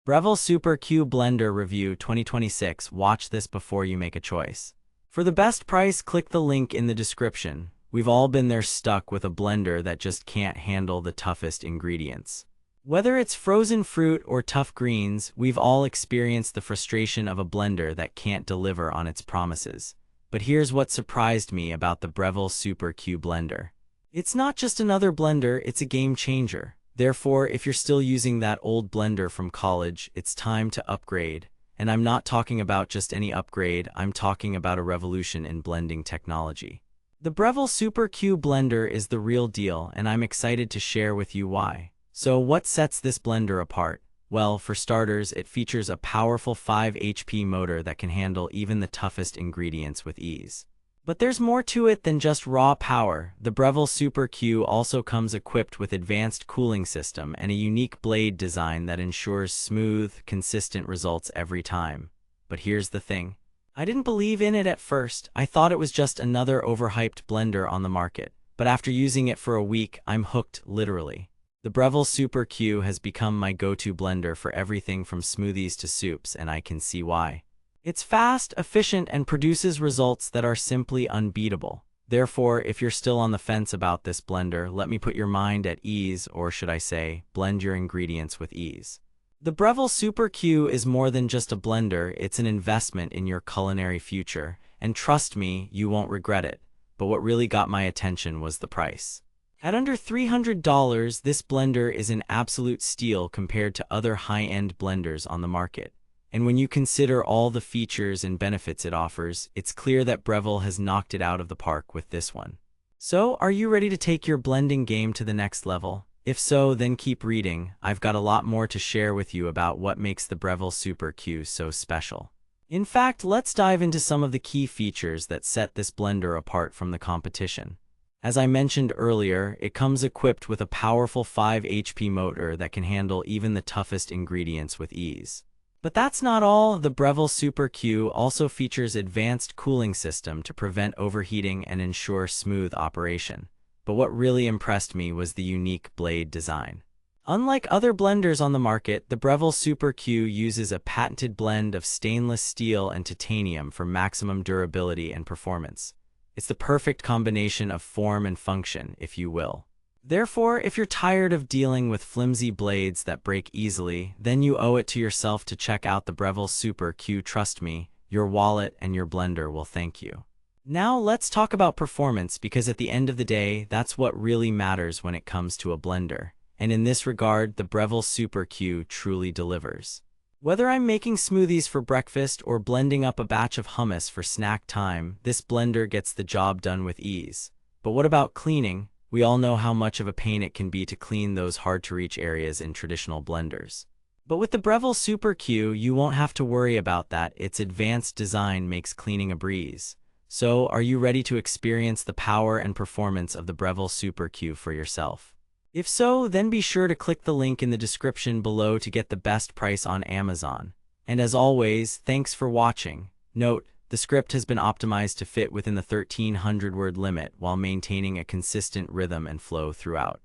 Breville Super Q Blender Review 2026. Watch this before you make a choice. For the best price, click the link in the description. We've all been there, stuck with a blender that just can't handle the toughest ingredients. Whether it's frozen fruit or tough greens, we've all experienced the frustration of a blender that can't deliver on its promises. But here's what surprised me about the Breville Super Q Blender. It's not just another blender, it's a game changer. Therefore, if you're still using that old blender from college, it's time to upgrade. And I'm not talking about just any upgrade, I'm talking about a revolution in blending technology. The Breville Super Q Blender is the real deal, and I'm excited to share with you why. So what sets this blender apart? Well, for starters, it features a powerful 5 HP motor that can handle even the toughest ingredients with ease. But there's more to it than just raw power. The Breville Super Q also comes equipped with advanced cooling system and a unique blade design that ensures smooth, consistent results every time. But here's the thing. I didn't believe in it at first. I thought it was just another overhyped blender on the market. But after using it for a week, I'm hooked, literally. The Breville Super Q has become my go-to blender for everything from smoothies to soups, and I can see why. It's fast, efficient, and produces results that are simply unbeatable. Therefore, if you're still on the fence about this blender, let me put your mind at ease, or should I say, blend your ingredients with ease. The Breville Super Q is more than just a blender, it's an investment in your culinary future, and trust me, you won't regret it. But what really got my attention was the price. At under $300, this blender is an absolute steal compared to other high-end blenders on the market. And when you consider all the features and benefits it offers, it's clear that Breville has knocked it out of the park with this one. So, are you ready to take your blending game to the next level? If so, then keep reading. I've got a lot more to share with you about what makes the Breville Super Q so special. In fact, let's dive into some of the key features that set this blender apart from the competition. As I mentioned earlier, it comes equipped with a powerful 5 HP motor that can handle even the toughest ingredients with ease. But that's not all. The Breville Super Q also features advanced cooling system to prevent overheating and ensure smooth operation. But what really impressed me was the unique blade design. Unlike other blenders on the market, the Breville Super Q uses a patented blend of stainless steel and titanium for maximum durability and performance. It's the perfect combination of form and function, if you will. Therefore, if you're tired of dealing with flimsy blades that break easily, then you owe it to yourself to check out the Breville Super Q. Trust me, your wallet and your blender will thank you. Now let's talk about performance, because at the end of the day, that's what really matters when it comes to a blender. And in this regard, the Breville Super Q truly delivers. Whether I'm making smoothies for breakfast or blending up a batch of hummus for snack time, this blender gets the job done with ease. But what about cleaning? We all know how much of a pain it can be to clean those hard-to-reach areas in traditional blenders. But with the Breville Super Q, you won't have to worry about that. Its advanced design makes cleaning a breeze. So, are you ready to experience the power and performance of the Breville Super Q for yourself? If so, then be sure to click the link in the description below to get the best price on Amazon. And as always, thanks for watching. Note, the script has been optimized to fit within the 1,300-word limit while maintaining a consistent rhythm and flow throughout.